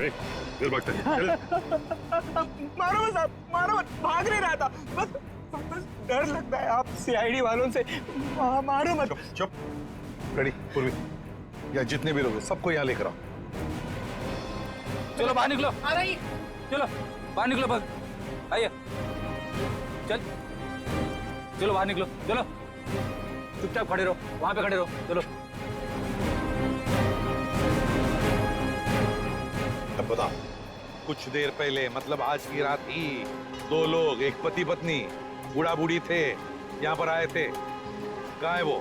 भागता है? मारो मत साहब, मारो मत, भाग नहीं रहा था, बस डर लगता है आप सीआईडी वालों से। मारो मत। चुप। रेडी पूर्वी, या जितने भी लोग हैं सबको यहाँ लेकर आओ। चलो बाहर निकलो। आ रही। चलो बाहर निकलो, बस आइए। चलो बाहर निकलो, चलो चुपचाप खड़े रहो, वहां पे खड़े रहो। चलो अब बताओ, कुछ देर पहले मतलब आज की रात ही 2 लोग, एक पति पत्नी, बूढ़ा बूढ़ी थे, यहाँ पर आए थे। कहाँ है वो?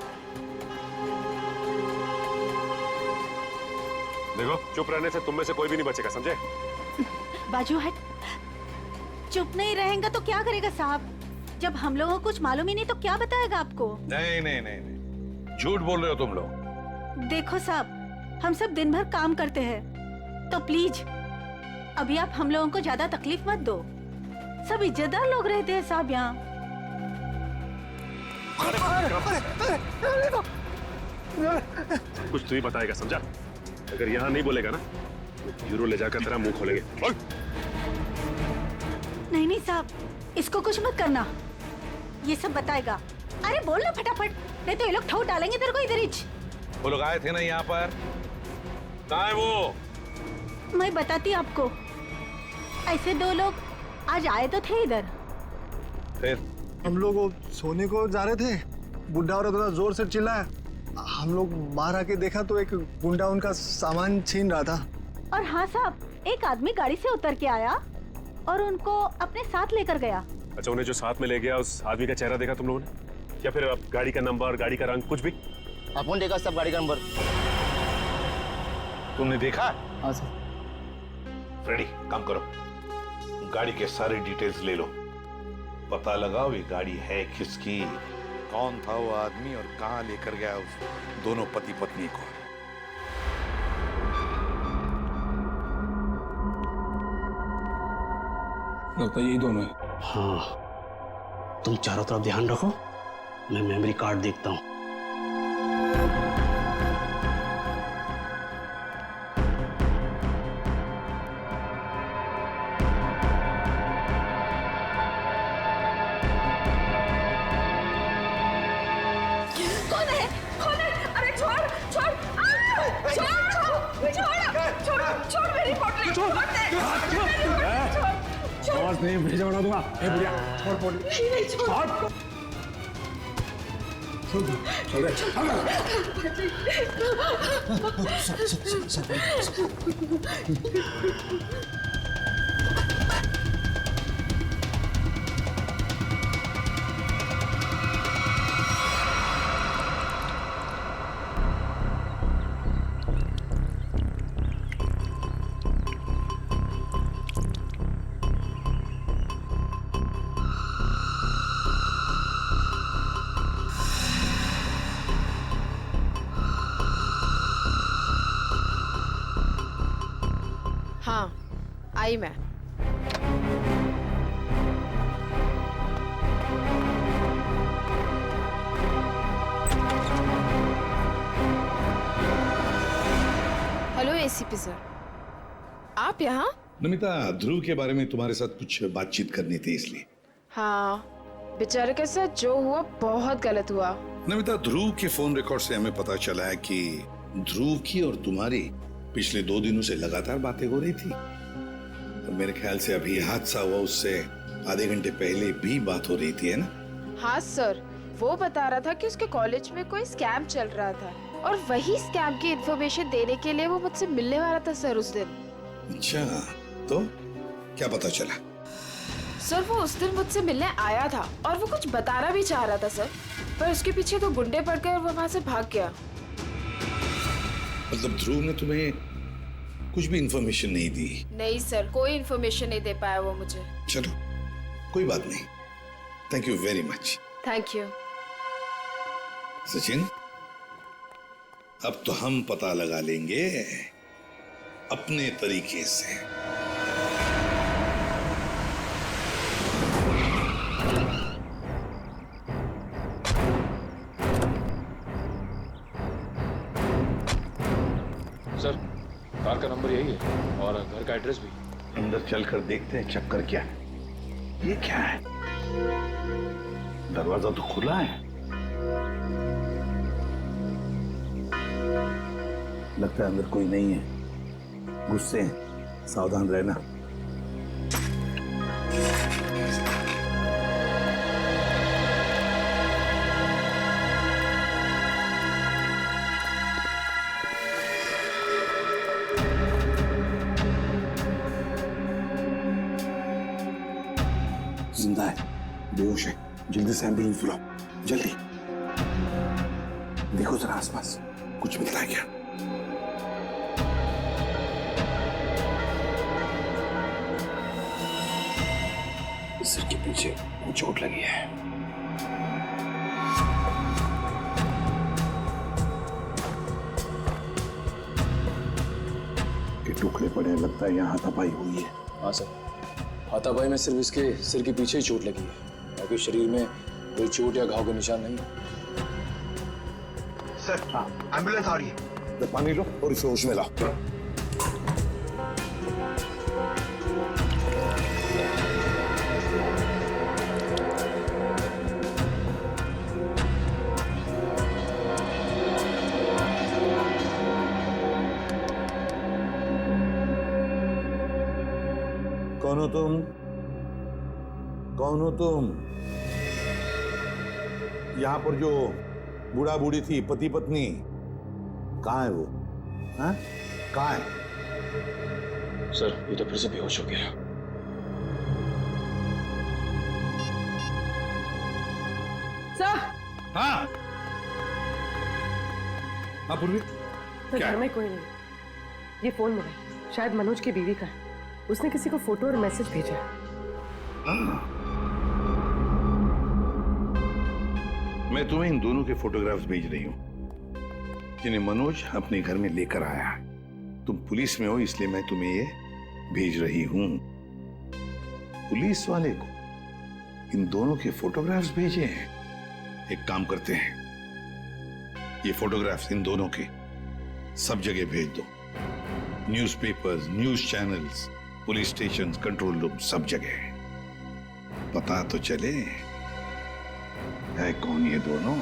देखो, चुप रहने से तुम में से कोई भी नहीं बचेगा, समझे? बाजू हट। चुप नहीं रहेगा तो क्या करेगा साहब? जब हम लोगों को कुछ मालूम ही नहीं तो क्या बताएगा आपको? नहीं नहीं नहीं नहीं, झूठ बोल रहे हो तुम लोग। देखो साहब, हम सब दिन भर काम करते हैं, तो प्लीज अभी आप हम लोगों को ज्यादा तकलीफ मत दो। सब इज्जतदार लोग रहते हैं साहब यहाँ। कुछ तू ही बताएगा, समझा? अगर यहाँ नहीं बोलेगा ना तो ब्यूरो ले जाकर तेरा मुंह खोलेंगे। बोल। नहीं नहीं साहब, इसको कुछ मत करना, ये सब बताएगा। अरे बोल ना फटाफट, नहीं तो ये लोग ठोक डालेंगे तेरे को इधर ही। वो लोग आए थे ना यहाँ पर, कहाँ है वो? मैं बताती आपको, ऐसे 2 लोग आज आए तो थे इधर। फिर हम लोग सोने को जा रहे थे, बुढ़ा औरत थोड़ा जोर से चिल्लाया। हम लोग बाहर आके देखा तो एक गुंडा उनका सामान छीन रहा था। और हाँ साहब, एक आदमी गाड़ी से उतर के आया और उनको अपने साथ लेकर गया। अच्छा, उन्हें जो साथ में ले गया उस आदमी का चेहरा देखा तुम लोगों ने? या फिर अब गाड़ी का नंबर, गाड़ी का रंग, कुछ भी? अपन देखा सब गाड़ी का नंबर। तुमने देखा? हाँ सर। रेडी, काम करो, गाड़ी के सारे डिटेल्स ले लो, पता लगाओ ये गाड़ी है किसकी, कौन था वो आदमी और कहाँ लेकर गया उस दोनों पति पत्नी को। लगता है यही दोनों है। हाँ, तुम चारों तरफ ध्यान रखो, मैं मेमोरी कार्ड देखता हूँ। आवाज नहीं, भेजा बना दूंगा। ए बुढ़िया, छोड़ पोटी। छोड़। चल रे, हाँ, आई मैं। हेलो एसीपी सर, आप यहाँ? नमिता, ध्रुव के बारे में तुम्हारे साथ कुछ बातचीत करनी थी इसलिए। हाँ, बेचारे के साथ जो हुआ बहुत गलत हुआ। नमिता, ध्रुव के फोन रिकॉर्ड से हमें पता चला है कि ध्रुव की और तुम्हारी पिछले 2 दिनों से लगातार बातें हो रही थी। तो मेरे ख्याल से अभी हादसा हुआ उससे आधे घंटे पहले भी बात हो रही थी, है ना? हाँ सर, वो बता रहा था कि उसके कॉलेज में कोई स्कैम चल रहा था और वही स्कैम की इन्फॉर्मेशन देने के लिए वो मुझसे मिलने वाला था सर उस दिन। अच्छा, तो क्या पता चला? सर वो उस दिन मुझसे मिलने आया था और वो कुछ बताना भी चाह रहा था सर, पर उसके पीछे 2 गुंडे पड़ गए और वो वहाँ से भाग गया। मतलब ध्रुव ने तुम्हें कुछ भी इंफॉर्मेशन नहीं दी? नहीं सर, कोई इन्फॉर्मेशन नहीं दे पाया वो मुझे। चलो, कोई बात नहीं, thank you very much. Thank you. Sachin, अब तो हम पता लगा लेंगे अपने तरीके से। सर, कार का नंबर यही है और घर का एड्रेस भी। अंदर चलकर देखते हैं चक्कर क्या है। ये क्या है? दरवाजा तो खुला है। लगता है अंदर कोई नहीं है। गुस्से हैं, सावधान रहना। जिंदा है, बेहोश है। जल्दी से एम्बुलेंस बुलाओ, जल्दी। देखो जरा आसपास कुछ मिलता है क्या? सिर के पीछे चोट लगी है। ये टुकड़े पड़े हैं, लगता है यहाँ हाथापाई हुई है। हाँ सर, हाथापाई में सिर्फ इसके सिर के पीछे ही चोट लगी है, बाकी शरीर में कोई चोट या घाव का निशान नहीं है। सर, एम्बुलेंस आ रही है। पानी लो और इसे होश में लाओ। कौन हो तुम? कौन हो तुम? यहां पर जो बूढ़ा बूढ़ी थी, पति पत्नी, कहाँ है वो? हाँ? कहाँ है? सर, ये तो फिर से बेहोश हो गया। सर, हाँ पूर्वी, घर में कोई नहीं। ये फोन मिला, शायद मनोज की बीवी का है। उसने किसी को फोटो और मैसेज भेजा है। मैं तुम्हें इन दोनों के फोटोग्राफ्स भेज रही हूं जिन्हें मनोज अपने घर में लेकर आया है। तुम पुलिस में हो इसलिए मैं तुम्हें ये भेज रही हूं। पुलिस वाले को इन दोनों के फोटोग्राफ्स भेजे हैं। एक काम करते हैं, ये फोटोग्राफ्स इन दोनों के सब जगह भेज दो। Newspapers, news channels, police station, control room, सब जगह। पता तो चले है कौन ये दोनों।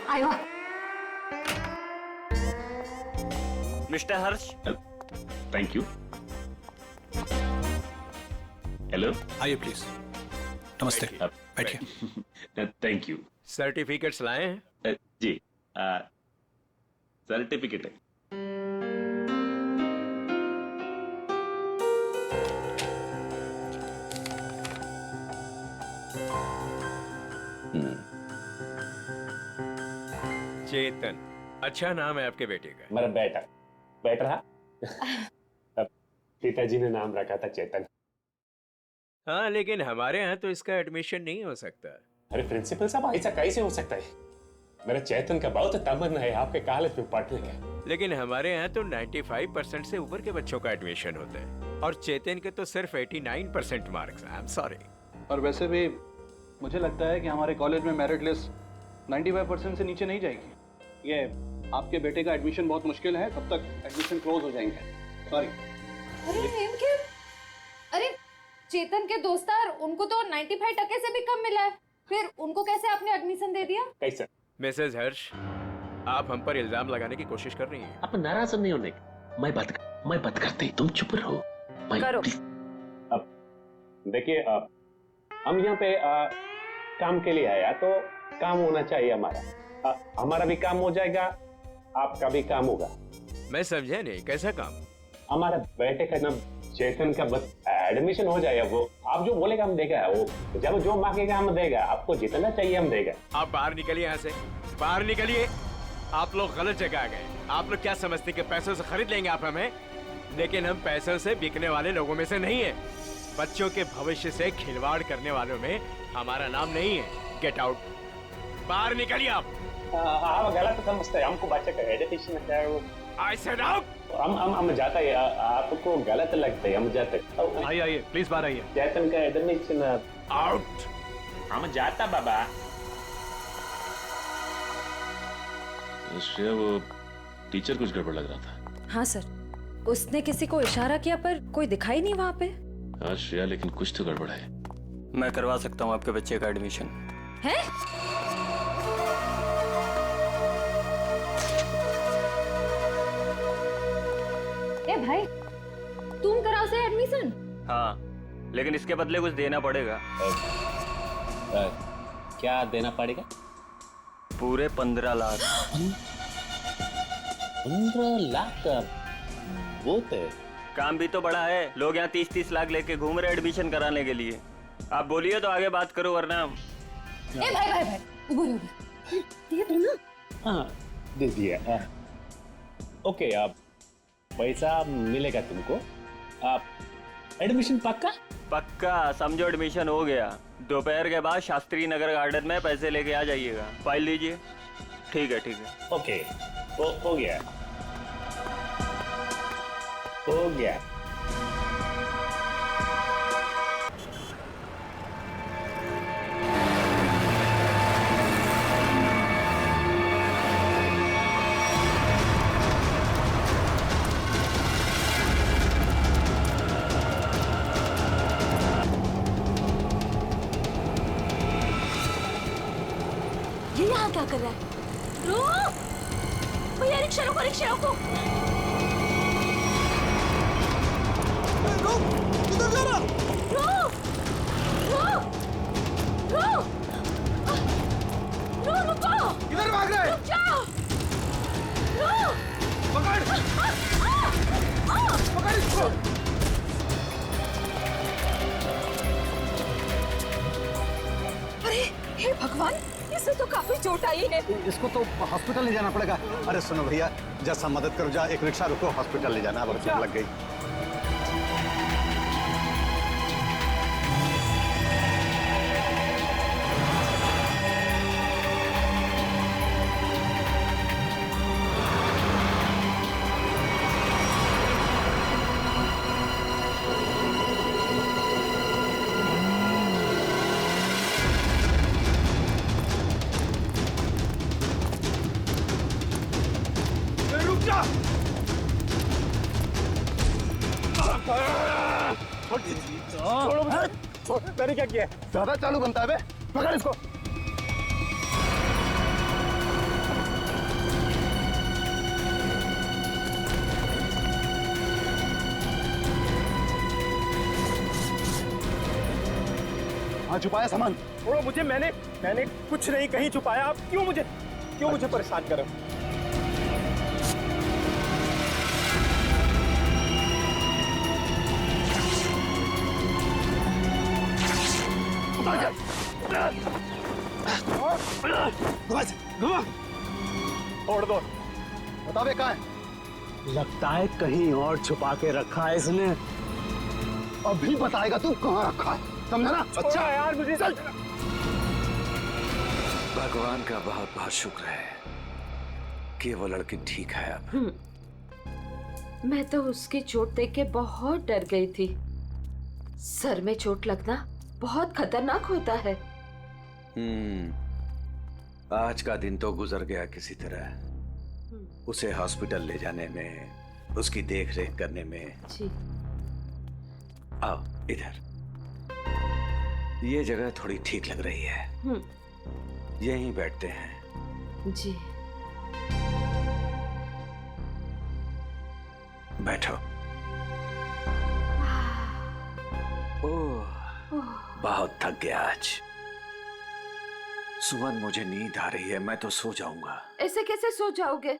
आयो। Mister Harsh. Thank you. Hello, आइए प्लीज। नमस्ते, बैठिए। Thank you. सर्टिफिकेट्स लाए हैं? जी, सर्टिफिकेट है। चेतन, अच्छा नाम है आपके बेटे का। मेरा बेटा रहा। पिताजी ने नाम रखा था चेतन। हाँ, लेकिन हमारे यहाँ तो इसका एडमिशन नहीं हो सकता। अरे प्रिंसिपल साहब, ऐसा कैसे हो सकता है? मेरा चेतन का बहुत तमन्ना है आपके कॉलेज में पढ़ने का। लेकिन हमारे यहाँ तो 95% से ऊपर के बच्चों का एडमिशन होता है और चेतन के तो सिर्फ 89% मार्क्स। I am sorry. और वैसे भी मुझे लगता है कि हमारे कॉलेज में मेरिट लिस्ट 95% से नीचे नहीं जाएगी। ये आपके बेटे का एडमिशन बहुत मुश्किल है, तब तक एडमिशन क्लोज हो जाएंगे। सॉरी। अरे चेतन के दोस्तार, उनको तो 95% से भी कम मिला है, फिर उनको कैसे आपने एडमिशन दे दिया? कैसे? मिसेज हर्ष, आप हम पर इल्जाम लगाने की कोशिश कर रही हैं। आप नाराज नहीं होने। मैं बात करते, तुम चुप रहो। करो। अब देखिए, हम यहाँ पे काम के लिए आया तो काम होना चाहिए हमारा। हमारा भी काम हो जाएगा, आपका भी काम होगा। मैं समझा नहीं, कैसा काम? हमारा बेटे का नाम चेतन का बस एडमिशन हो जाएगा। वो आप जो बोलेगा हम देगा, वो जब जो मांगेगा हम देगा। आपको जितना चाहिए हम देगा। आप बाहर निकलिए, यहाँ से बाहर निकलिए। आप लोग गलत जगह आ गए। आप लोग क्या समझते कि पैसों से खरीद लेंगे आप हमें? लेकिन हम पैसों से बिकने वाले लोगों में से नहीं है। बच्चों के भविष्य से खिलवाड़ करने वालों में हमारा नाम नहीं है। गेट आउट, बाहर निकलिए आप। आप गलत समझते हैं, हमको बच्चे का एजुकेशन है वो। I said out। हम जाता है, आपको गलत लगता है, हम जाते। आइए प्लीज बाहर आइए। चेतन का एडमिशन आउट। हम जाता बाबा। श्रेया, वो टीचर कुछ गड़बड़ लग रहा था। हाँ सर, उसने किसी को इशारा किया पर कोई दिखाई नहीं वहाँ पे। हाँ श्रेया, लेकिन कुछ तो गड़बड़ है। मैं करवा सकता हूँ आपके बच्चे का एडमिशन। है? ए भाई, तुम कराओ से एडमिशन? हाँ, लेकिन इसके बदले कुछ देना पड़ेगा। क्या देना पड़ेगा? पूरे 15 लाख। 15 लाख का बहुत है। काम भी तो बड़ा है, लोग यहाँ 30-30 लाख लेके घूम रहे एडमिशन कराने के लिए। आप बोलिए तो आगे बात करो, वरना ए भाई, ये तुम ना। हाँ, दे दिया। ओके, आप पैसा मिलेगा तुमको। आप एडमिशन पक्का समझो, एडमिशन हो गया। दोपहर के बाद शास्त्री नगर गार्डन में पैसे लेके आ जाइएगा। फाइल लीजिए। ठीक है। ओके, हो गया। ये यहाँ क्या कर रहा है? रुक! भैया रिक्शा रोको। किधर जा रहा? रुको! किधर भाग रहे? रुक जाओ! पकड़ इसको! अरे हे भगवान, इसे तो काफी चोट आई है। इसको तो हॉस्पिटल ले जाना पड़ेगा। अरे सुनो भैया, जैसा मदद करो, जा एक रिक्शा रुको, हॉस्पिटल ले जाना। अब चोट लग गई। छोड़ो मुझे। मैंने क्या किया? ज्यादा चालू बनता है बे। पकड़ इसको। हाँ, छुपाया सामान। छोड़ो मुझे। मैंने कुछ नहीं कहीं छुपाया। आप क्यों मुझे परेशान कर रहे हो? छोड़ दो। बता बे, कहाँ है? लगता है कहीं और छुपा के रखा है इसने। अभी बताएगा तू कहाँ रखा है, समझा ना? अच्छा यार, मुझे चल। भगवान का बहुत बहुत शुक्र है कि वो लड़की ठीक है अब। मैं तो उसकी चोट देख के बहुत डर गई थी। सर में चोट लगना बहुत खतरनाक होता है। आज का दिन तो गुजर गया किसी तरह। उसे हॉस्पिटल ले जाने में, उसकी देख रेख करने में। जी। आओ इधर, ये जगह थोड़ी ठीक लग रही है। यहीं बैठते हैं। जी। बैठो। ओह, बहुत थक गया आज। सुमन, मुझे नींद आ रही है, मैं तो सो जाऊंगा। ऐसे कैसे सो जाओगे?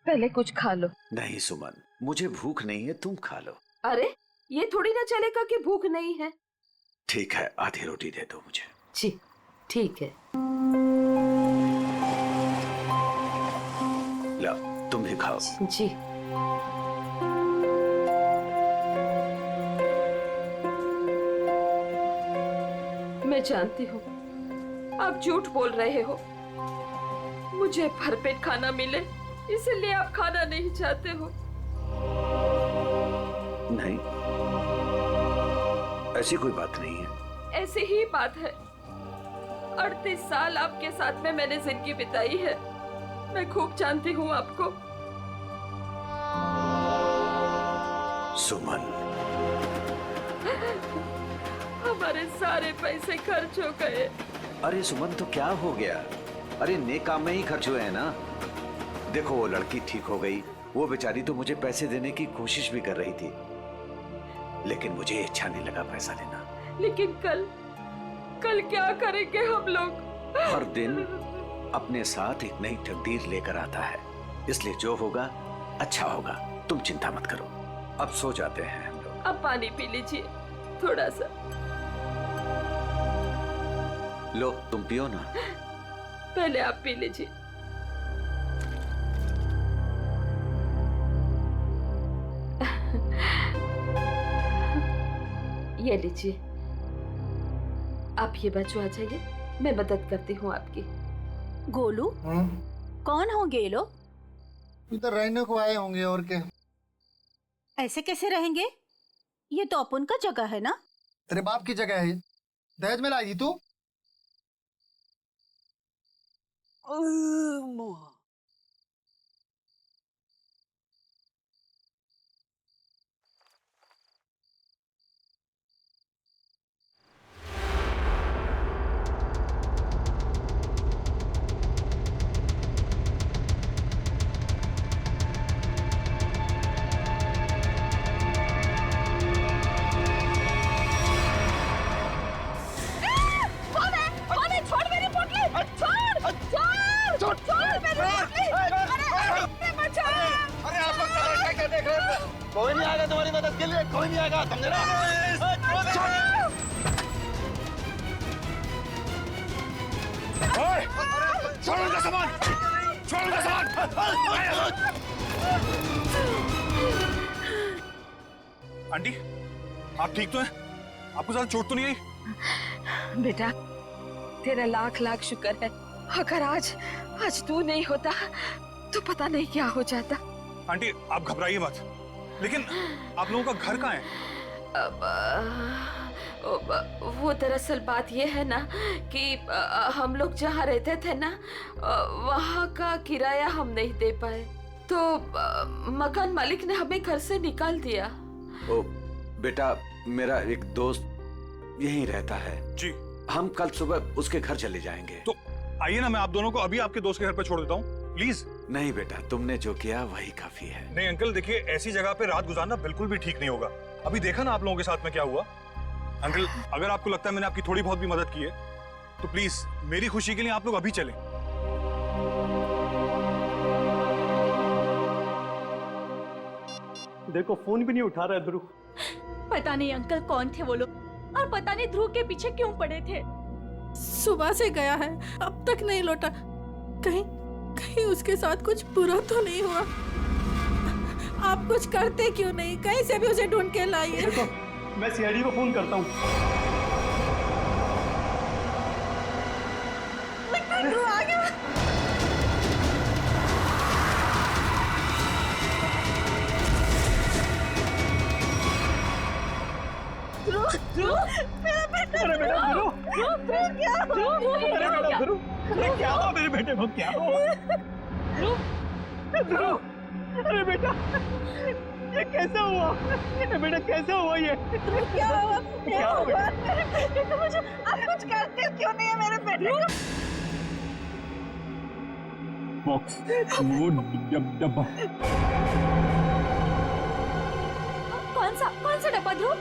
पहले कुछ खा लो। नहीं सुमन, मुझे भूख नहीं है, तुम खा लो। अरे ये थोड़ी ना चलेगा कि भूख नहीं है। ठीक है, आधी रोटी दे दो मुझे। जी ठीक है। लो, तुम भी खाओ। जी। मैं जानती हूँ आप झूठ बोल रहे हो। मुझे भरपेट खाना मिले इसलिए आप खाना नहीं चाहते हो। नहीं, ऐसी कोई बात नहीं है। ऐसी ही बात है। 38 साल आपके साथ में मैंने जिंदगी बिताई है। मैं खूब जानती हूँ आपको। सुमन, हमारे सारे पैसे खर्च हो गए। अरे सुमन तो क्या हो गया? अरे नेक काम में ही खर्च हुए हैं ना। देखो वो लड़की ठीक हो गई, वो बेचारी तो मुझे पैसे देने की कोशिश भी कर रही थी, लेकिन मुझे अच्छा नहीं लगा पैसा लेना। लेकिन कल क्या करेंगे हम लोग? हर दिन अपने साथ एक नई तकदीर लेकर आता है, इसलिए जो होगा अच्छा होगा। तुम चिंता मत करो, अब सो जाते हैं हम लोग। अब पानी पी लीजिए थोड़ा सा। लो तुम पियो ना। पहले आप पी लीजिए। ये लीजिए, आप ये बच्चो आ जाइए, मैं मदद करती हूँ आपकी। गोलू, कौन होंगे ये लोग? इधर रहने को आए होंगे और क्या। ऐसे कैसे रहेंगे? ये तो अपन का जगह है ना। तेरे बाप की जगह है, दहेज में लाई थी तू। कोई नहीं आएगा तुम्हारी मदद के लिए, कोई नहीं आएगा, समझे ना? छोड़ उनका सामान, छोड़ उनका सामान। आंटी, आप ठीक तो हैं? आपको ज्यादा चोट तो नहीं आई? बेटा, तेरा लाख लाख शुक्र है। अगर आज तू नहीं होता तो पता नहीं क्या हो जाता। आंटी आप घबराइए मत, लेकिन आप लोगों का घर कहाँ है? वो दरअसल बात ये है ना कि हम लोग जहाँ रहते थे ना, वहाँ का किराया हम नहीं दे पाए, तो मकान मालिक ने हमें घर से निकाल दिया। ओ बेटा, मेरा एक दोस्त यहीं रहता है जी। हम कल सुबह उसके घर चले जाएंगे। तो आइए ना, मैं आप दोनों को अभी आपके दोस्त के घर पर छोड़ देता हूँ, प्लीज। नहीं बेटा, तुमने जो किया वही काफी है। नहीं अंकल, देखिए ऐसी जगह पे रात गुजारना बिल्कुल भी ठीक नहीं होगा। अभी देखा ना आप लोगों के साथ में क्या हुआ। अंकल, अगर आपको लगता है मैंने आपकी थोड़ी बहुत भी मदद की है, तो प्लीज मेरी खुशी के लिए आप लोग अभी चलें। देखो फोन भी नहीं उठा रहा है ध्रुव। पता नहीं अंकल कौन थे वो लोग, और पता नहीं ध्रुव के पीछे क्यों पड़े थे। सुबह से गया है, अब तक नहीं लौटा। कहीं उसके साथ कुछ बुरा तो नहीं हुआ? आप कुछ करते क्यों नहीं? कहीं से भी उसे ढूंढ के लाइए। देखो, मैं सीआईडी को फोन करता हूँ। ध्रुव आ गया। ध्रुव, मेरा बेटा ध्रुव, क्या हुआ? अरे क्या हुआ मेरे बेटे को? क्या हुआ? ध्रुव, अरे बेटा, ये कैसे हुआ? अरे बेटा कैसे हुआ ये? क्या हुआ? क्या हुआ? मेरे बेटे को मुझे आप कुछ करते क्यों नहीं है मेरे बेटे को? बॉक्स, वो डब्बा। कौन सा डब्बा ध्रुव?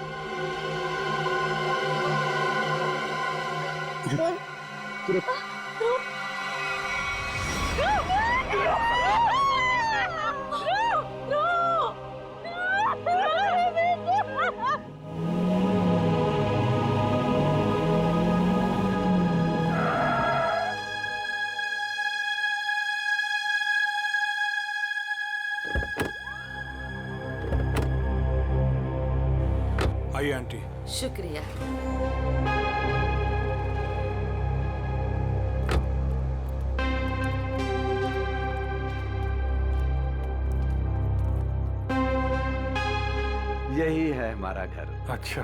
आइए आंटी। शुक्रिया। यही है हमारा घर। अच्छा,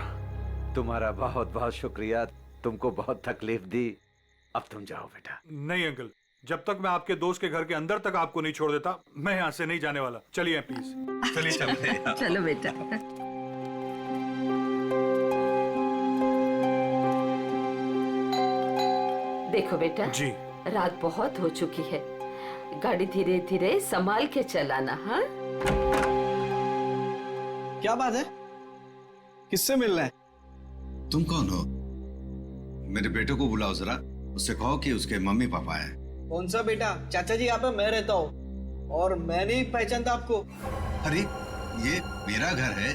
तुम्हारा बहुत बहुत शुक्रिया, तुमको बहुत तकलीफ दी। अब तुम जाओ बेटा। नहीं अंकल, जब तक मैं आपके दोस्त के घर के अंदर तक आपको नहीं छोड़ देता, मैं यहाँ से नहीं जाने वाला। चलिए प्लीज, चलिए चलिए। चलो बेटा। देखो बेटा जी, रात बहुत हो चुकी है, गाड़ी धीरे धीरे संभाल के चलाना। हाँ, क्या बात है? किससे मिलना है? तुम कौन हो? मेरे बेटे को बुलाओ जरा, उससे कहो कि उसके मम्मी पापा है। कौन सा बेटा? चाचा जी यहाँ पे मैं रहता हूँ और मैं नहीं पहचानता आपको। अरे ये मेरा घर है,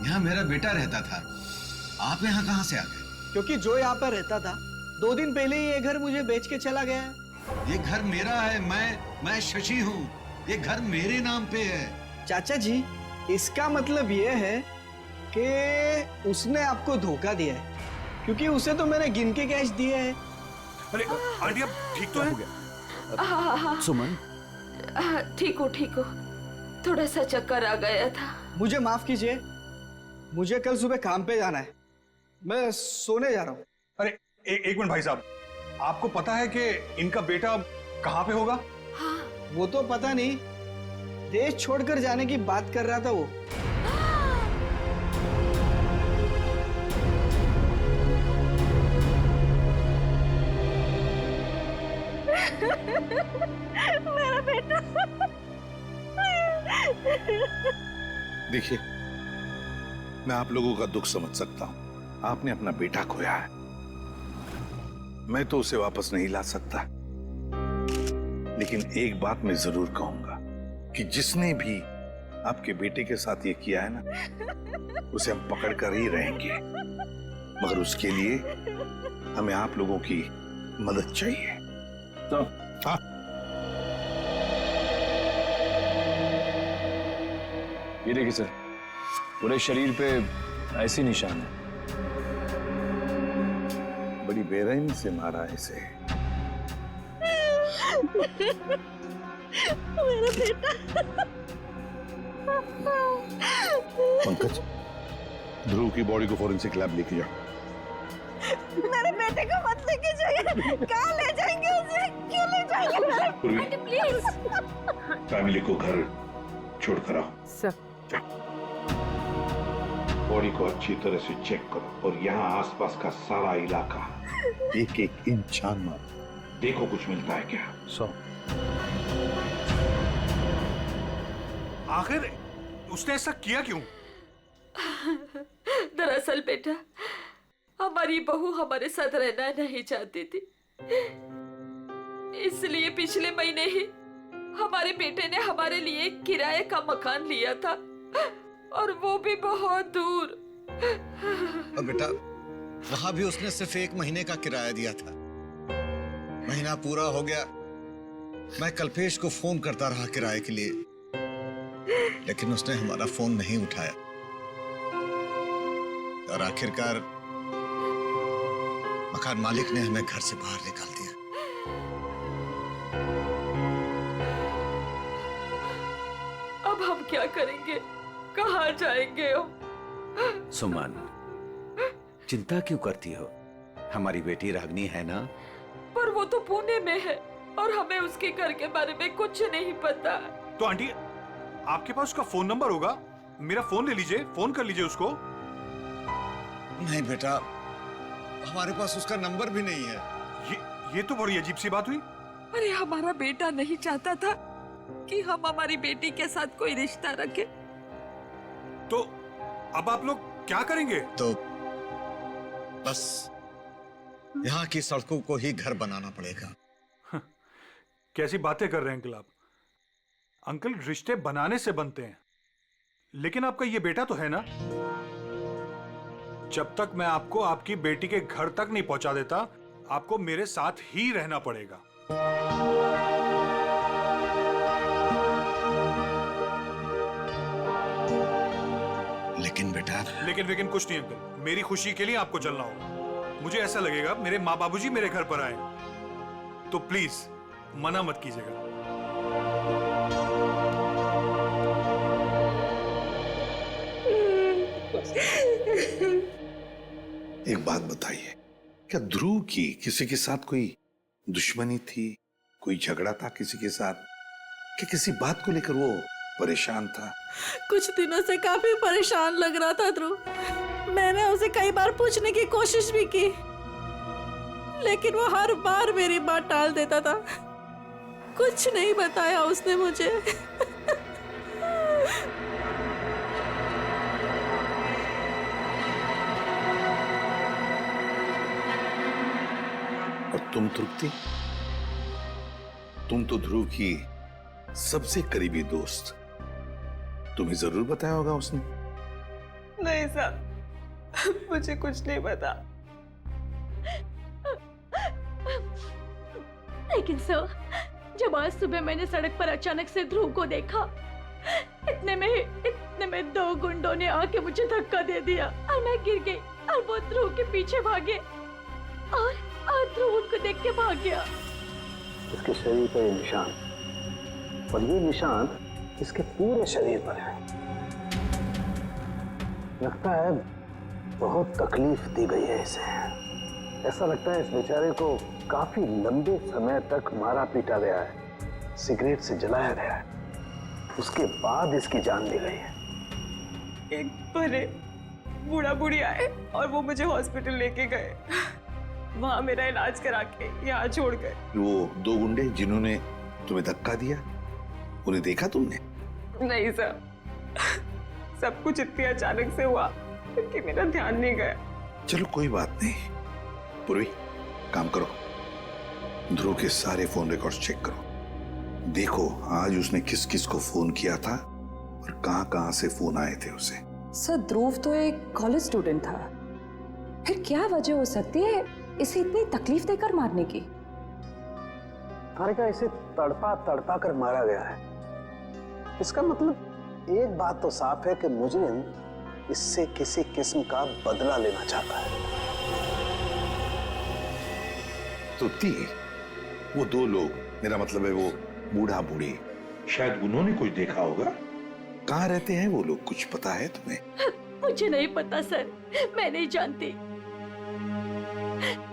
यहाँ मेरा बेटा रहता था, आप यहाँ कहाँ से आ गए? क्योंकि जो यहाँ पर रहता था 2 दिन पहले ही ये घर मुझे बेच के चला गया है। ये घर मेरा है, मैं शशि हूँ, ये घर मेरे नाम पे है। चाचा जी, इसका मतलब ये है कि उसने आपको धोखा दिया है, क्योंकि उसे तो मैंने गिन के कैश दिए हैं। अरे आंटी, आप ठीक तो है? हाँ, सुमन, ठीक हो, थोड़ा सा चक्कर आ गया था। मुझे माफ कीजिए, मुझे कल सुबह काम पे जाना है, मैं सोने जा रहा हूँ। अरे एक मिनट भाई साहब, आपको पता है कि इनका बेटा कहाँ पे होगा? हाँ। वो तो पता नहीं, देश छोड़कर जाने की बात कर रहा था वो। मेरा बेटा। देखिए, मैं आप लोगों का दुख समझ सकता हूं। आपने अपना बेटा खोया है, मैं तो उसे वापस नहीं ला सकता, लेकिन एक बात मैं जरूर कहूंगा कि जिसने भी आपके बेटे के साथ ये किया है ना, उसे हम पकड़ कर ही रहेंगे, मगर उसके लिए हमें आप लोगों की मदद चाहिए। तो हाँ, ये देखिए सर, पूरे शरीर पे ऐसी निशान है। बड़ी बेरहमी से मारा है इसे। मेरा बेटा। पंकज, ध्रुव की बॉडी को फॉरेंसिक लैब लेके जाओ। मेरे बेटे को मत लेके जाइए। कहाँ ले जाएंगे उसे? क्यों ले जाएंगे? प्लीज फैमिली को घर छोड़कर आओ। सर, बॉडी को अच्छी तरह से चेक करो और यहाँ आसपास का सारा इलाका एक एक इंच छान मारो, देखो कुछ मिलता है क्या। आखिर उसने ऐसा किया क्यों? दरअसल बेटा, हमारी बहू हमारे साथ रहना नहीं चाहती थी, इसलिए पिछले महीने ही हमारे बेटे ने हमारे लिए किराए का मकान लिया था, और वो भी बहुत दूर। बेटा, वहां भी उसने सिर्फ 1 महीने का किराया दिया था। महीना पूरा हो गया, मैं कल्पेश को फोन करता रहा किराए के लिए, लेकिन उसने हमारा फोन नहीं उठाया, और आखिरकार मकान मालिक ने हमें घर से बाहर निकाल दिया। अब हम क्या करेंगे? कहाँ जाएंगे हम? सुमन, चिंता क्यों करती हो? हमारी बेटी रागनी है ना? पर वो तो पुणे में है और हमें उसके घर के बारे में कुछ नहीं पता। तो आंटी, आपके पास उसका फोन नंबर होगा, मेरा फोन ले लीजिए, फोन कर लीजिए उसको। नहीं बेटा, हमारे पास उसका नंबर भी नहीं है। ये तो बड़ी अजीब सी बात हुई। अरे हमारा बेटा नहीं चाहता था कि हम हमारी बेटी के साथ कोई रिश्ता रखें। तो अब आप लोग क्या करेंगे? तो बस यहाँ की सड़कों को ही घर बनाना पड़ेगा। कैसी बातें कर रहे हैं अंकल आप? अंकल, रिश्ते बनाने से बनते हैं, लेकिन आपका ये बेटा तो है ना। जब तक मैं आपको आपकी बेटी के घर तक नहीं पहुंचा देता, आपको मेरे साथ ही रहना पड़ेगा। लेकिन बेटा, लेकिन कुछ नहीं अंकल, मेरी खुशी के लिए आपको चलना होगा। मुझे ऐसा लगेगा मेरे माँ बाबूजी मेरे घर पर आए, तो प्लीज मना मत कीजिएगा। एक बात बताइए, क्या ध्रुव की किसी के साथ कोई दुश्मनी थी, कोई झगड़ा था किसी के साथ कि किसी बात को लेकर वो परेशान था? कुछ दिनों से काफी परेशान लग रहा था ध्रुव। मैंने उसे कई बार पूछने की कोशिश भी की, लेकिन वो हर बार मेरी बात टाल देता था। कुछ नहीं बताया उसने मुझे। और तुम तृप्ति, तुम तो ध्रुव की सबसे करीबी दोस्त, तुम्हें जरूर बताया होगा उसने। नहीं साहब, मुझे कुछ नहीं पता। लेकिन सर, जब आज सुबह मैंने सड़क पर अचानक से ध्रुव को देखा, इतने में 2 गुंडों ने आके मुझे धक्का दे दिया और मैं गिर गई और वो ध्रुव के पीछे भागे और ध्रुव उनको देख के भाग गया। इसके शरीर पर ये निशान, और ये निशान इसके पूरे शरीर पर है। लगता है बहुत तकलीफ दी गई है इसे। ऐसा लगता है इस बेचारे को काफी लंबे समय तक मारा पीटा गया है, सिगरेट से जलाया गया है, उसके बाद इसकी जान ली गई है। एक बड़े बूढ़ा बूढ़ी आए और वो मुझे हॉस्पिटल लेके गए, वहां मेरा इलाज करा के यहाँ छोड़ गए। वो 2 गुंडे जिन्होंने तुम्हें धक्का दिया, उन्हें देखा तुमने? नहीं सर, सब कुछ इतनी अचानक से हुआ कि मेरा ध्यान नहीं गया। चलो कोई बात नहीं। पूर्वी, काम करो, ध्रुव के सारे फोन रिकॉर्ड्स चेक करो। देखो आज उसने किस किस को फोन किया था और कहां से फोन आए थे उसे। सर, ध्रुव तो एक कॉलेज स्टूडेंट था, फिर क्या वजह हो सकती है इसे इतनी तकलीफ देकर मारने की? तारिका, इसे तड़पा तड़पा कर मारा गया है। इसका मतलब एक बात तो साफ है कि मुजरिम इससे किसी किस्म का बदला लेना चाहता है। तो वो 2 लोग, मेरा मतलब है वो बूढ़ा बूढ़ी, शायद उन्होंने कुछ देखा होगा। कहाँ रहते हैं वो लोग, कुछ पता है तुम्हें? मुझे नहीं पता सर, मैं नहीं जानती।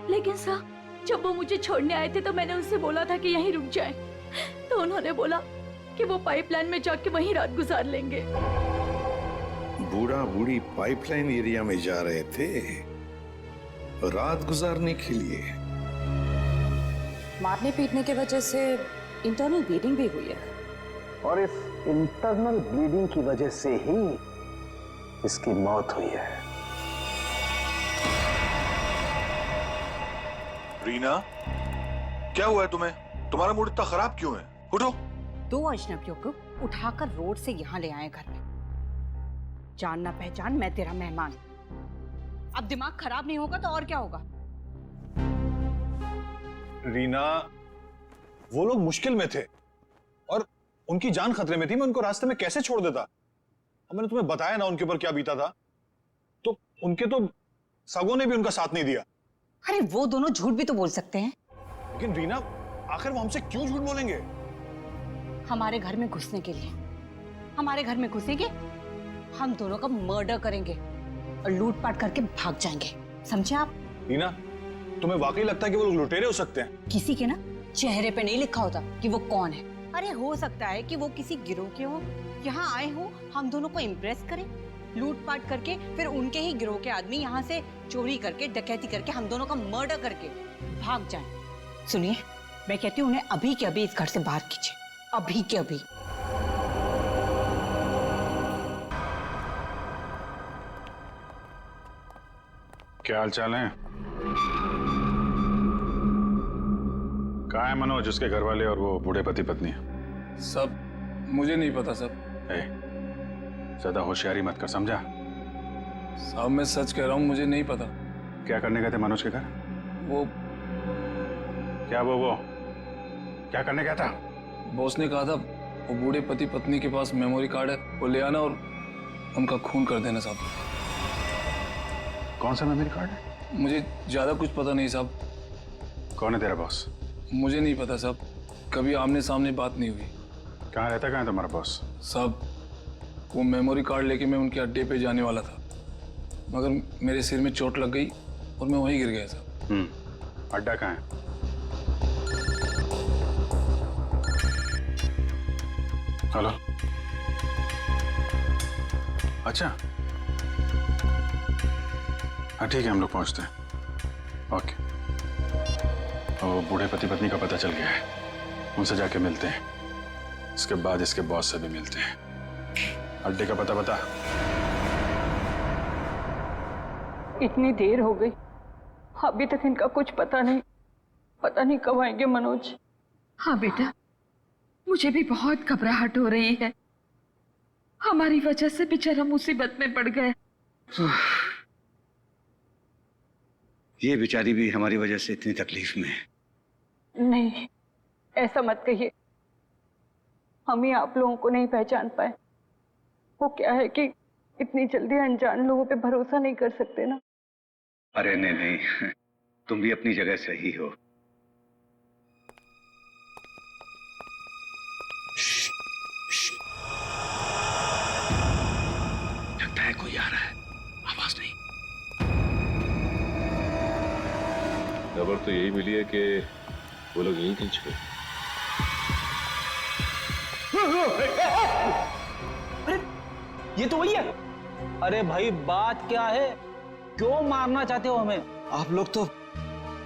लेकिन सर, जब वो मुझे छोड़ने आए थे तो मैंने उनसे बोला था कि यहीं रुक जाएं। तो उन्होंने बोला कि वो पाइपलाइन में जाके वहीं रात गुजार लेंगे। बूढ़ा बूढ़ी पाइपलाइन एरिया में जा रहे थे रात गुजारने के लिए? मारने पीटने की वजह से इंटरनल ब्लीडिंग भी हुई है, और इस इंटरनल ब्लीडिंग की वजह से ही इसकी मौत हुई है। रीना, क्या हुआ है तुम्हें? तुम्हारा मूड इतना खराब क्यों है? उठो। 2 अजनबियों को उठाकर रोड से यहाँ ले आए घर में। जान ना पहचान, मैं तेरा मेहमान। अब दिमाग खराब नहीं होगा तो और क्या होगा? रीना, वो लोग मुश्किल में थे और उनकी जान खतरे में थी। मैं उनको रास्ते में कैसे छोड़ देता? अब मैंने तुम्हें बताया ना उनके ऊपर क्या बीता था, तो उनके तो सगों ने भी उनका साथ नहीं दिया। अरे वो दोनों झूठ भी तो बोल सकते हैं। लेकिन रीना, आखिर वो हमसे क्यों झूठ बोलेंगे? हमारे घर में घुसने के लिए। हमारे घर में घुसेंगे, हम दोनों का मर्डर करेंगे और लूटपाट करके भाग जाएंगे, समझे आप? रीना, तुम्हें वाकई लगता है कि वो लोग लुटेरे हो सकते हैं? किसी के ना चेहरे पे नहीं लिखा होता कि वो कौन है। अरे हो सकता है कि वो किसी गिरोह के हो, यहाँ आए हो हम दोनों को इम्प्रेस करें, लूटपाट करके फिर उनके ही गिरोह के आदमी यहाँ से चोरी करके, डकैती करके, हम दोनों का मर्डर करके भाग जाएं। सुनिए, मैं कहती हूँ उन्हें अभी के अभी इस घर से बाहर कीजिए, अभी के अभी। क्या हाल चाल है? कहाँ है मनोज, उसके घर वाले और वो बूढ़े पति पत्नी? सब मुझे नहीं पता सब। ज्यादा होशियारी मत कर, समझा? साहब मैं सच कह रहा हूँ, मुझे नहीं पता। क्या करने गए थे मनोज के घर? वो क्या करने गया था? बॉस ने कहा था वो बूढ़े पति पत्नी के पास मेमोरी कार्ड है, वो ले आना और उनका खून कर देना साहब। कौन सा मेमोरी कार्ड है? मुझे ज्यादा कुछ पता नहीं साहब। कौन है तेरा बॉस? मुझे नहीं पता साहब, कभी आमने सामने बात नहीं हुई। कहाँ रहता, कहाँ है तुम्हारा बॉस? साहब वो मेमोरी कार्ड लेके मैं उनके अड्डे पे जाने वाला था, मगर मेरे सिर में चोट लग गई और मैं वहीं गिर गया साहब। अड्डा कहाँ है? हेलो। अच्छा, हाँ ठीक है, हम लोग पहुंचते हैं। ओके। और बूढ़े पति पत्नी का पता चल गया है, उनसे जाके मिलते हैं। इसके बाद इसके बॉस से भी मिलते हैं। अड्डे का पता बता। इतनी देर हो गई, अभी तक इनका कुछ पता नहीं कब आएंगे मनोज। हाँ बेटा, मुझे भी बहुत घबराहट हो रही है। हमारी वजह से बेचारा मुसीबत में पड़ गए। ये बेचारी भी हमारी वजह से इतनी तकलीफ में है। नहीं, ऐसा मत कहिए। हम ही आप लोगों को नहीं पहचान पाए। वो क्या है कि इतनी जल्दी अनजान लोगों पे भरोसा नहीं कर सकते ना। अरे नहीं नहीं, तुम भी अपनी जगह सही हो। लगता है कोई आ रहा है, आवाज नहीं। खबर तो यही मिली है कि वो लोग यहीं कहीं छुपे। अरे ये तो वही है। अरे भाई बात क्या है, क्यों मारना चाहते हो हमें? आप लोग तो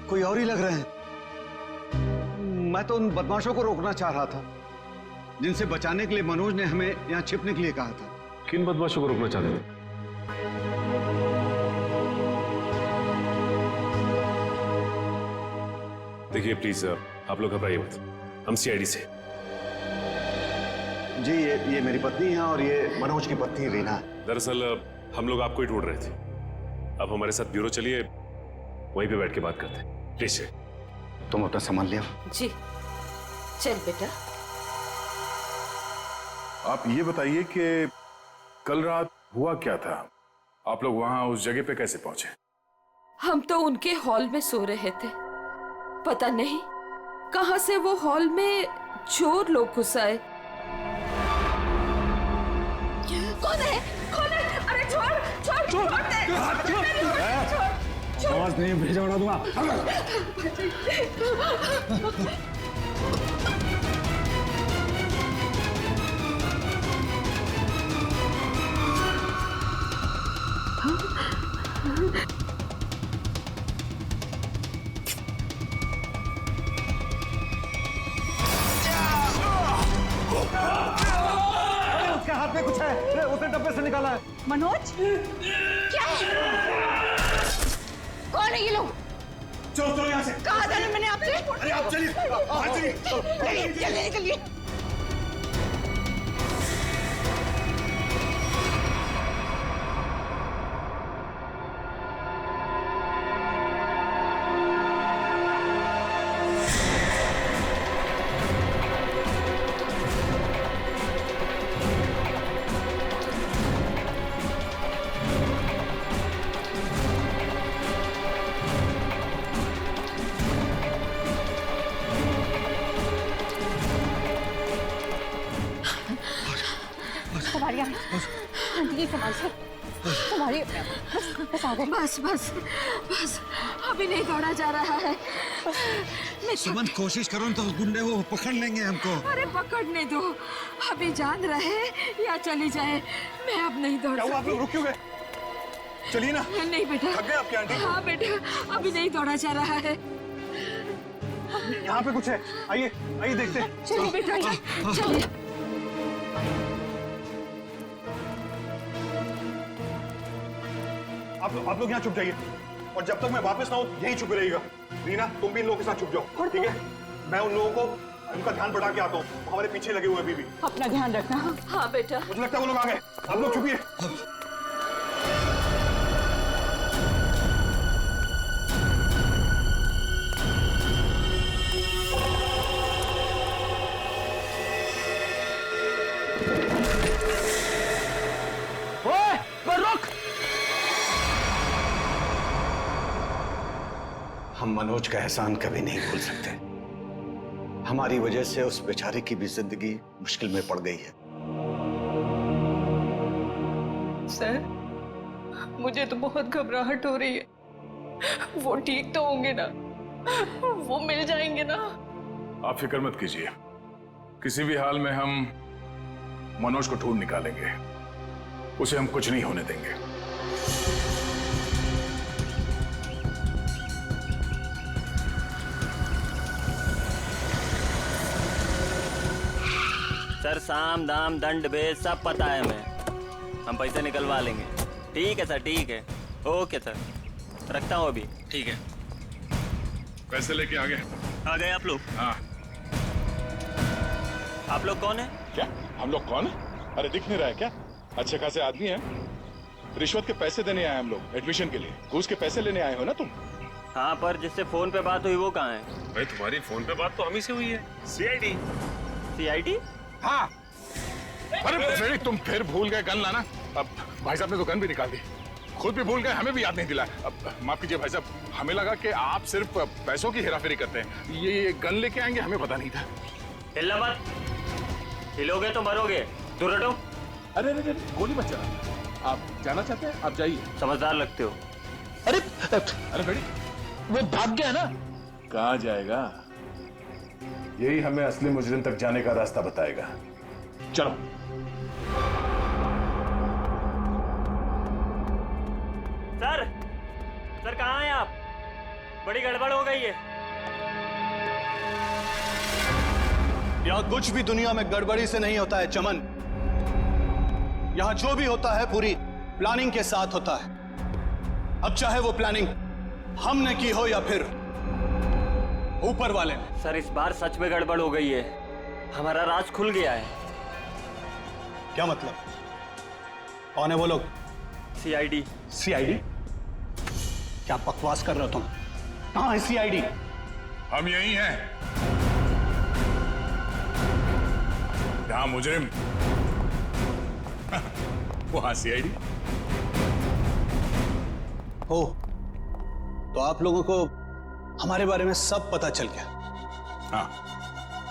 कोई और ही लग रहे हैं। मैं तो उन बदमाशों को रोकना चाह रहा था जिनसे बचाने के लिए मनोज ने हमें यहाँ छिपने के लिए कहा था। किन बदमाशों को रोकना चाहते थे? देखिए प्लीज, आप लोग घबराइए मत। हम सीआईडी से। जी ये मेरी पत्नी है और ये मनोज की पत्नी रीना। दरअसल हम लोग आपको ही ढूंढ रहे थे। अब हमारे साथ ब्यूरो चलिए, वहीं पे बैठ के बात करते हैं। प्लीज तुम अपना सामान ले आओ। जी चल बेटा। आप ये बताइए कि कल रात हुआ क्या था? आप लोग वहां उस जगह पे कैसे पहुंचे? हम तो उनके हॉल में सो रहे थे। पता नहीं कहां से वो हॉल में चोर लोग घुस आए। कौन है? अरे छोड़ दे। आवाज नहीं, भेजा उड़ा दूंगा। उसके हाथ में कुछ है, उसने डब्बे से निकाला है। मनोज, क्या है? कौन है ये लोग? चलो यहाँ से। कहा था ना मैंने आपसे? अरे आप चलिए, चलिए निकलिए। बस अभी नहीं दौड़ा जा रहा है। सुमन कोशिश करो तो गुंडे वो पकड़ लेंगे हमको। अरे पकड़ने दो, अभी जान रहे या चली जाए। मैं अब नहीं दौड़ सकती। आप लोग रुक क्यों गए? चलिए ना। नहीं बेटा। थक गए आपके आंटी? हाँ बेटा, अभी नहीं दौड़ा जा रहा है। यहाँ पे कुछ है, आइए आइए देखते हैं। चलिए बेटा, चलिए। आप लोग यहाँ छुप जाइए और जब तक मैं वापस ना हूँ यहीं छुपे रहिएगा। रीना तुम भी इन लोगों के साथ छुप जाओ, ठीक है? मैं उन लोगों को उनका ध्यान बढ़ा के आता हूँ, हमारे पीछे लगे हुए अभी भी। अपना ध्यान रखना। हाँ बेटा। मुझे लगता है वो लोग आ गए, आप लोग छुपिए। हम मनोज का एहसान कभी नहीं भूल सकते। हमारी वजह से उस बेचारे की भी जिंदगी मुश्किल में पड़ गई है। सर, मुझे तो बहुत घबराहट हो रही है। वो ठीक तो होंगे ना? वो मिल जाएंगे ना? आप फिक्र मत कीजिए, किसी भी हाल में हम मनोज को ढूंढ निकालेंगे, उसे हम कुछ नहीं होने देंगे। सर साम दाम दंड भेद सब पता है हमें, हम पैसे निकलवा लेंगे। ठीक है सर, ठीक है, ओके सर, रखता हूँ अभी। ठीक है, पैसे लेके आ गए आप लोग? हाँ। आप लोग कौन है? क्या हम लोग कौन है? अरे दिख नहीं रहा है क्या? अच्छे खासे आदमी हैं। रिश्वत के पैसे देने आए हम लोग, एडमिशन के लिए। घूस के पैसे लेने आए हो ना तुम? हाँ, पर जिससे फोन पे बात हुई वो कहाँ है? भाई तुम्हारी फोन पे बात तो हम ही से हुई है। सीआईडी। सीआईडी? हाँ। अरे फ्रेडी, तुम फिर भूल गए गन लाना। अब भाई साहब ने तो गन भी निकाल दी, खुद भी भूल गए, हमें भी याद नहीं दिलाया। अब माफ कीजिए भाई साहब, हमें लगा कि आप सिर्फ पैसों की हेराफेरी करते हैं। ये गन लेके आएंगे, हमें पता नहीं था। हिलना मत, हिलोगे तो मरोगे। दूर हटो। अरे अरे गोली मत चला। आप जाना चाहते हैं? आप जाइए। समझदार लगते हो। अरे अरे फ्रेडी, वो भाग गया ना। कहाँ जाएगा? यही हमें असली मुजरिम तक जाने का रास्ता बताएगा। चलो। सर कहाँ हैं आप? बड़ी गड़बड़ हो गई है। यहाँ कुछ भी दुनिया में गड़बड़ी से नहीं होता है चमन। यहाँ जो भी होता है पूरी प्लानिंग के साथ होता है। अब चाहे वो प्लानिंग हमने की हो या फिर ऊपर वाले ने। सर इस बार सच में गड़बड़ हो गई है, हमारा राज खुल गया है। क्या मतलब? कौन है वो लोग? सीआईडी। सीआईडी? क्या बकवास कर रहे हो तुम? कहाँ है सीआईडी? हम यही हैं। जहां मुजरिम वहां सीआईडी। हो तो आप लोगों को हमारे बारे में सब पता चल गया। हाँ,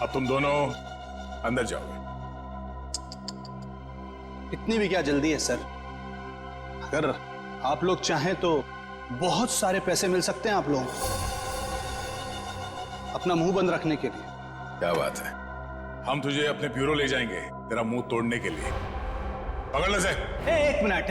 अब तुम दोनों अंदर जाओगे। इतनी भी क्या जल्दी है सर? अगर आप लोग चाहें तो बहुत सारे पैसे मिल सकते हैं आप लोगों को अपना मुंह बंद रखने के लिए। क्या बात है, हम तुझे अपने ब्यूरो ले जाएंगे तेरा मुंह तोड़ने के लिए। पकड़ ले से। एक मिनट।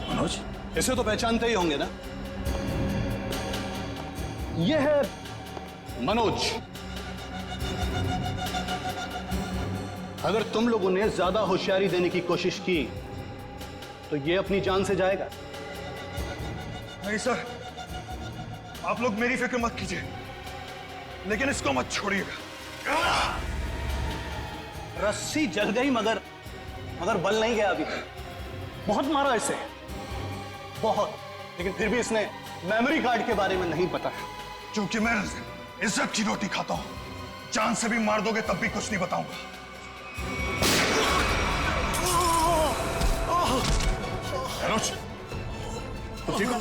मनोज, इसे तो पहचानते ही होंगे ना? ये है मनोज। अगर तुम लोगों ने ज्यादा होशियारी देने की कोशिश की तो ये अपनी जान से जाएगा। नहीं सर, आप लोग मेरी फिक्र मत कीजिए, लेकिन इसको मत छोड़िएगा। रस्सी जल गई मगर बल नहीं गया अभी। बहुत मारा इसे, बहुत, लेकिन फिर भी इसने मेमोरी कार्ड के बारे में नहीं पता। क्योंकि मैं इज्जत की रोटी खाता हूं, जान से भी मार दोगे तब भी कुछ नहीं बताऊंगा। मनोज, तो ठीक हो?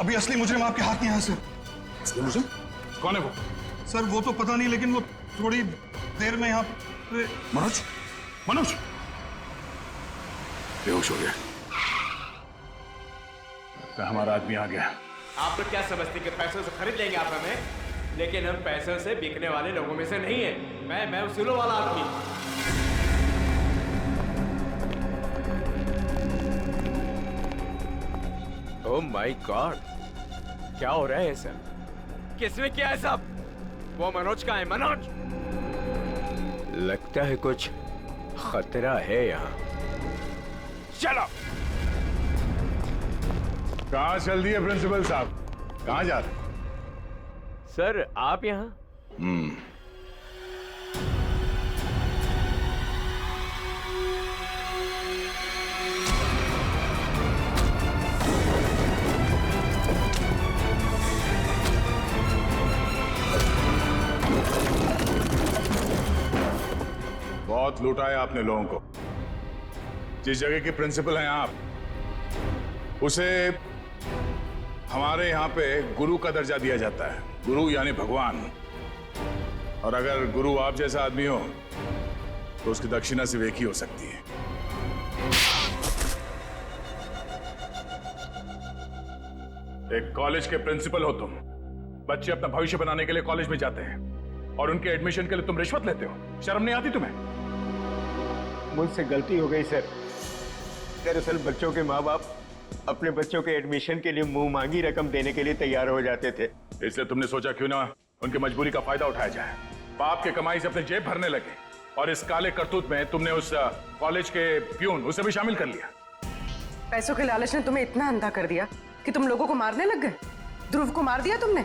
अभी असली मुजरिम आपके हाथ में है सर। असली मुजरिम? कौन है वो? सर वो तो पता नहीं, लेकिन वो थोड़ी देर में यहाँ पे। मनोज बेहोश हो गया। तो हमारा आदमी आ गया। आप लोग क्या समझते कि पैसों से खरीद लेंगे आप हमें? लेकिन हम पैसों से बिकने वाले लोगों में से नहीं है। मैं उसूलों वाला आदमी। ओह माय गॉड, क्या हो रहा है सर? किसने किया है सब? वो मनोज का है। मनोज, लगता है कुछ खतरा है यहाँ। चलो। कहाँ चल दिए प्रिंसिपल साहब? कहाँ जा रहे? सर आप यहाँ? बहुत लूटा है आपने लोगों को। जिस जगह के प्रिंसिपल हैं आप, उसे हमारे यहाँ पे गुरु का दर्जा दिया जाता है। गुरु यानी भगवान। और अगर गुरु आप जैसा आदमी हो तो उसकी दक्षिणा सिर्फ एक ही हो सकती है। एक कॉलेज के प्रिंसिपल हो तुम। बच्चे अपना भविष्य बनाने के लिए कॉलेज में जाते हैं और उनके एडमिशन के लिए तुम रिश्वत लेते हो। शर्म नहीं आती तुम्हें? मुझसे गलती हो गई सर। दरअसल बच्चों के माँ बाप अपने बच्चों के एडमिशन के लिए मुंह मांगी रकम देने के लिए तैयार हो जाते थे। इसलिए तुमने सोचा क्यों ना उनकी मजबूरी का फायदा उठाया जाए। बाप के कमाई से अपने जेब भरने लगे और इस काले करतूत में तुमने उस कॉलेज के प्यून उसे भी शामिल कर लिया। पैसों के लालच ने तुम्हें इतना अंधा कर दिया कि तुम लोगों को मारने लग गए। ध्रुव को मार दिया तुमने।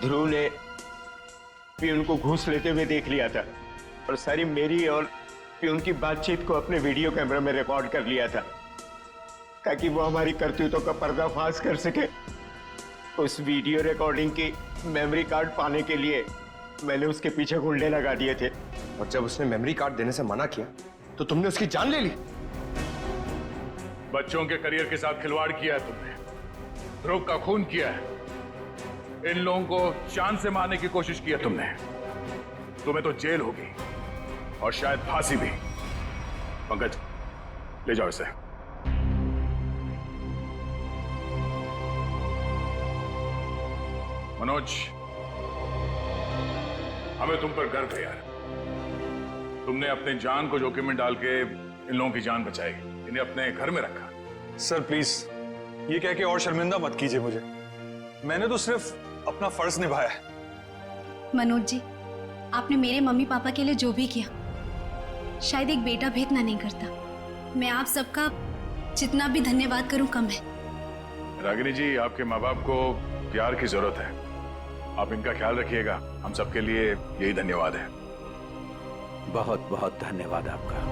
ध्रुव ने प्यून को घूस लेते हुए देख लिया था और सारी मेरी और प्यून की बातचीत को अपने वीडियो कैमरा में रिकॉर्ड कर लिया था ताकि वो हमारी करतूतों का पर्दाफाश कर सके। उस वीडियो रिकॉर्डिंग की मेमोरी कार्ड पाने के लिए मैंने उसके पीछे गुंडे लगा दिए थे। और जब उसने मेमोरी कार्ड देने से मना किया तो तुमने उसकी जान ले ली। बच्चों के करियर के साथ खिलवाड़ किया है तुमने, ध्रुव का खून किया है, इन लोगों को जान से मारने की कोशिश की है तुमने। तुम्हें तो जेल होगी और शायद फांसी भी। पंकज, ले जाओ इसे। मनोज, हमें तुम पर गर्व है यार। तुमने अपने जान को जोखिम में डाल के इन लोगों की जान बचाई, इन्हें अपने घर में रखा। सर प्लीज ये कह के और शर्मिंदा मत कीजिए मुझे। मैंने तो सिर्फ अपना फर्ज निभाया है। मनोज जी, आपने मेरे मम्मी पापा के लिए जो भी किया, शायद एक बेटा भी इतना नहीं करता। मैं आप सबका जितना भी धन्यवाद करूं कम है। रागिनी जी, आपके माँ बाप को प्यार की जरूरत है, आप इनका ख्याल रखिएगा। हम सबके लिए यही धन्यवाद है। बहुत बहुत धन्यवाद आपका।